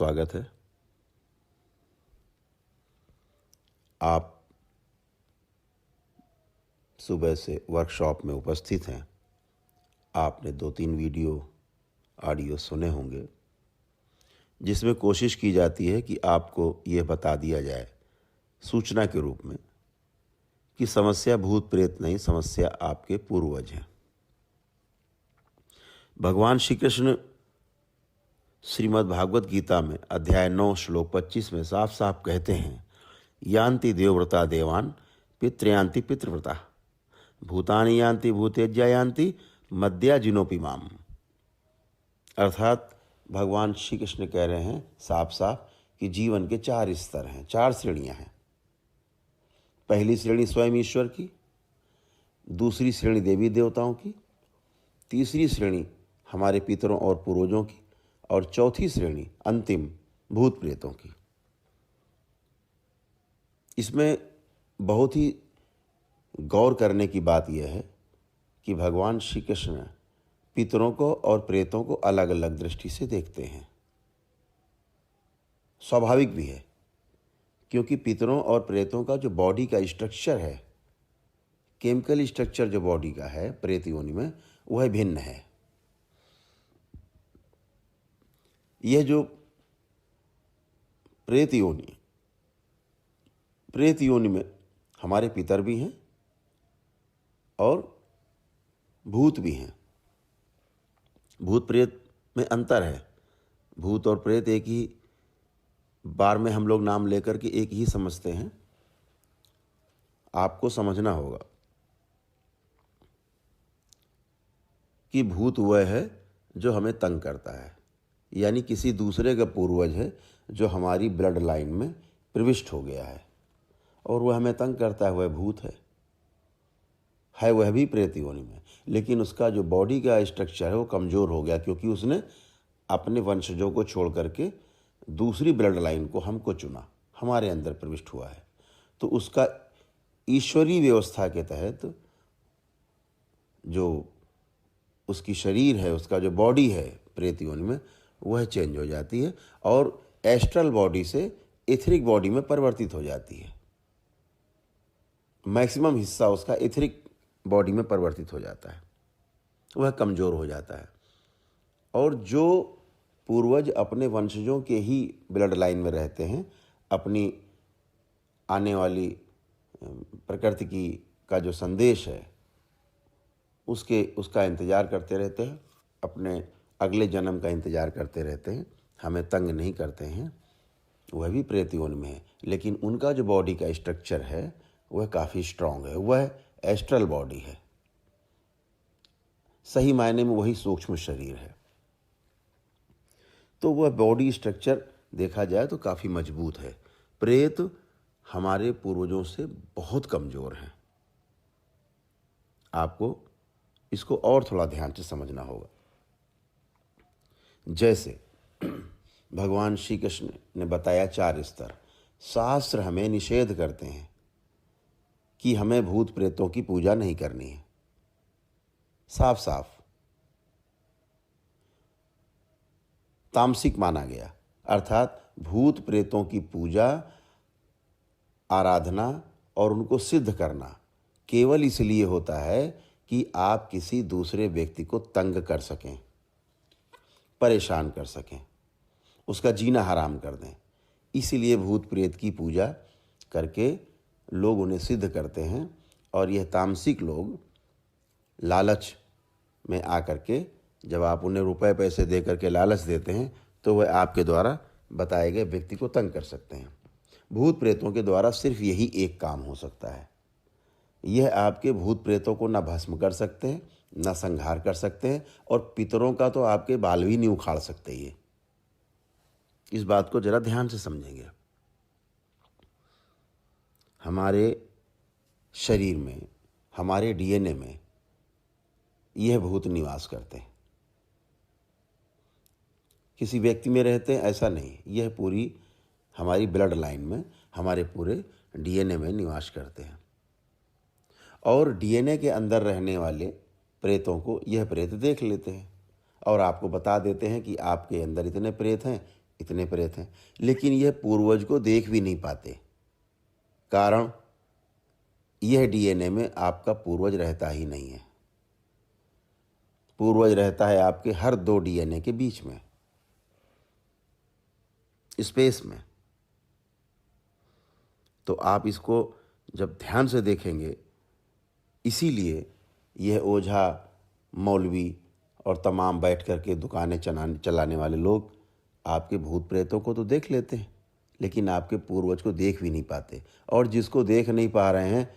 स्वागत है। आप सुबह से वर्कशॉप में उपस्थित हैं। आपने 2-3 वीडियो ऑडियो सुने होंगे, जिसमें कोशिश की जाती है कि आपको यह बता दिया जाए सूचना के रूप में कि समस्या भूत प्रेत नहीं, समस्या आपके पूर्वज हैं। भगवान श्री कृष्ण श्रीमद् भागवत गीता में अध्याय 9 श्लोक 25 में साफ साफ कहते हैं, यान्ति देवव्रता देवान पितृयान्ति पितृव्रता भूतानि यान्ति भूतेज्या यान्ति मद्या जिनोपि माम। अर्थात भगवान श्री कृष्ण कह रहे हैं साफ साफ कि जीवन के 4 स्तर हैं, 4 श्रेणियां हैं। पहली श्रेणी स्वयं ईश्वर की, दूसरी श्रेणी देवी देवताओं की, तीसरी श्रेणी हमारे पितरों और पूर्वजों की, और चौथी श्रेणी अंतिम भूत प्रेतों की। इसमें बहुत ही गौर करने की बात यह है कि भगवान श्री कृष्ण पितरों को और प्रेतों को अलग अलग दृष्टि से देखते हैं। स्वाभाविक भी है, क्योंकि पितरों और प्रेतों का जो बॉडी का स्ट्रक्चर है, केमिकल स्ट्रक्चर जो बॉडी का है प्रेत योनि में, वह भिन्न है। यह जो प्रेत योनि में हमारे पितर भी हैं और भूत भी हैं। भूत प्रेत में अंतर है। भूत और प्रेत एक ही बार में हम लोग नाम लेकर के एक ही समझते हैं। आपको समझना होगा कि भूत वह है जो हमें तंग करता है, यानी किसी दूसरे का पूर्वज है जो हमारी ब्लड लाइन में प्रविष्ट हो गया है और वह हमें तंग करता है, वह भूत है वह भी प्रेत योनि में। लेकिन उसका जो बॉडी का स्ट्रक्चर है वो कमज़ोर हो गया, क्योंकि उसने अपने वंशजों को छोड़ करके दूसरी ब्लड लाइन को हमको चुना, हमारे अंदर प्रविष्ट हुआ है। तो उसका ईश्वरीय व्यवस्था के तहत जो उसकी शरीर है, उसका जो बॉडी है प्रेत योनि में, वह चेंज हो जाती है और एस्ट्रल बॉडी से एथरिक बॉडी में परिवर्तित हो जाती है। मैक्सिमम हिस्सा उसका एथरिक बॉडी में परिवर्तित हो जाता है, वह कमज़ोर हो जाता है। और जो पूर्वज अपने वंशजों के ही ब्लड लाइन में रहते हैं, अपनी आने वाली प्रकृति की का जो संदेश है उसका इंतज़ार करते रहते हैं, अपने अगले जन्म का इंतज़ार करते रहते हैं, हमें तंग नहीं करते हैं, वह भी प्रेत योनि में है। लेकिन उनका जो बॉडी का स्ट्रक्चर है वह काफ़ी स्ट्रांग है, वह एस्ट्रल बॉडी है। सही मायने में वही सूक्ष्म शरीर है। तो वह बॉडी स्ट्रक्चर देखा जाए तो काफ़ी मजबूत है। प्रेत हमारे पूर्वजों से बहुत कमज़ोर हैं। आपको इसको और थोड़ा ध्यान से समझना होगा। जैसे भगवान श्री कृष्ण ने बताया 4 स्तर। शास्त्र हमें निषेध करते हैं कि हमें भूत प्रेतों की पूजा नहीं करनी है, साफ साफ तामसिक माना गया। अर्थात भूत प्रेतों की पूजा, आराधना और उनको सिद्ध करना केवल इसलिए होता है कि आप किसी दूसरे व्यक्ति को तंग कर सकें, परेशान कर सकें, उसका जीना हराम कर दें। इसीलिए भूत प्रेत की पूजा करके लोग उन्हें सिद्ध करते हैं। और यह तामसिक लोग लालच में आकर के, जब आप उन्हें रुपए पैसे दे करके लालच देते हैं, तो वह आपके द्वारा बताए गए व्यक्ति को तंग कर सकते हैं। भूत प्रेतों के द्वारा सिर्फ यही एक काम हो सकता है। यह आपके भूत प्रेतों को न भस्म कर सकते हैं, न संहार कर सकते हैं, और पितरों का तो आपके बाल भी नहीं उखाड़ सकते। ये इस बात को जरा ध्यान से समझेंगे। हमारे शरीर में, हमारे डीएनए में यह भूत निवास करते हैं। किसी व्यक्ति में रहते हैं ऐसा नहीं, यह पूरी हमारी ब्लड लाइन में, हमारे पूरे डीएनए में निवास करते हैं। और डीएनए के अंदर रहने वाले प्रेतों को यह प्रेत देख लेते हैं और आपको बता देते हैं कि आपके अंदर इतने प्रेत हैं, इतने प्रेत हैं, लेकिन यह पूर्वज को देख भी नहीं पाते। कारण यह डीएनए में आपका पूर्वज रहता ही नहीं है। पूर्वज रहता है आपके हर 2 डीएनए के बीच में, स्पेस में। तो आप इसको जब ध्यान से देखेंगे, इसीलिए यह ओझा, मौलवी और तमाम बैठ कर के दुकानें चलाने वाले लोग आपके भूत प्रेतों को तो देख लेते हैं, लेकिन आपके पूर्वज को देख भी नहीं पाते। और जिसको देख नहीं पा रहे हैं,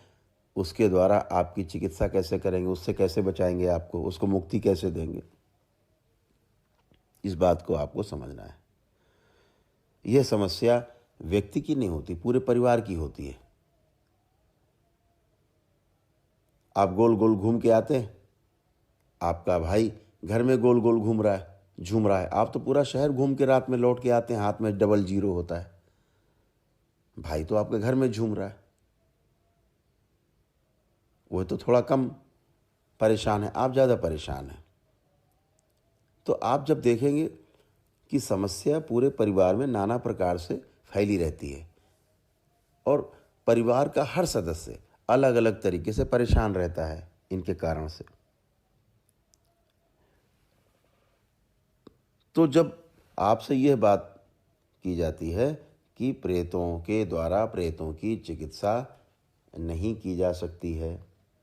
उसके द्वारा आपकी चिकित्सा कैसे करेंगे, उससे कैसे बचाएंगे आपको, उसको मुक्ति कैसे देंगे? इस बात को आपको समझना है। यह समस्या व्यक्ति की नहीं होती, पूरे परिवार की होती है। आप गोल गोल घूम के आते हैं, आपका भाई घर में गोल गोल झूम रहा है, आप तो पूरा शहर घूम के रात में लौट के आते हैं, हाथ में 00 होता है। भाई तो आपके घर में झूम रहा है, वो तो थोड़ा कम परेशान है, आप ज़्यादा परेशान हैं। तो आप जब देखेंगे कि समस्या पूरे परिवार में नाना प्रकार से फैली रहती है और परिवार का हर सदस्य अलग अलग तरीके से परेशान रहता है इनके कारण से, तो जब आपसे यह बात की जाती है कि प्रेतों के द्वारा प्रेतों की चिकित्सा नहीं की जा सकती है,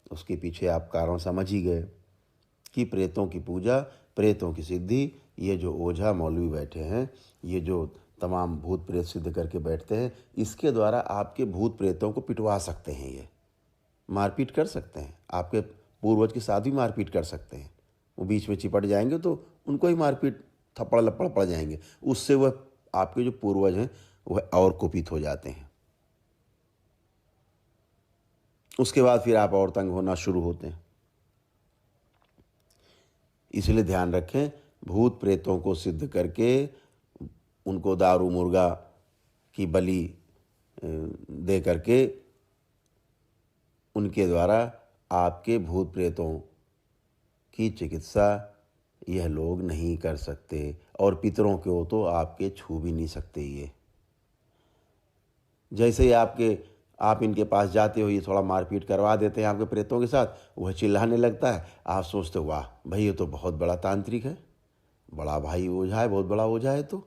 उसके पीछे आप कारण समझ ही गए कि प्रेतों की पूजा, प्रेतों की सिद्धि, ये जो ओझा मौलवी बैठे हैं, ये जो तमाम भूत प्रेत सिद्ध करके बैठते हैं, इसके द्वारा आपके भूत प्रेतों को पिटवा सकते हैं। ये मारपीट कर सकते हैं, आपके पूर्वज के साथ भी मारपीट कर सकते हैं। वो बीच में चिपट जाएंगे तो उनको ही मारपीट थप्पड़ लपड़ पड़ जाएंगे, उससे वह आपके जो पूर्वज हैं वह और कुपित हो जाते हैं। उसके बाद फिर आप और तंग होना शुरू होते हैं। इसलिए ध्यान रखें, भूत प्रेतों को सिद्ध करके उनको दारू मुर्गा की बलि दे करके उनके द्वारा आपके भूत प्रेतों की चिकित्सा यह लोग नहीं कर सकते, और पितरों को तो आपके छू भी नहीं सकते। ये जैसे ही आप इनके पास जाते हो, ये थोड़ा मारपीट करवा देते हैं आपके प्रेतों के साथ, वह चिल्लाने लगता है। आप सोचते हो वाह भाई, ये तो बहुत बड़ा तांत्रिक है, बड़ा भाई ओझा है, बहुत बड़ा ओझा है। तो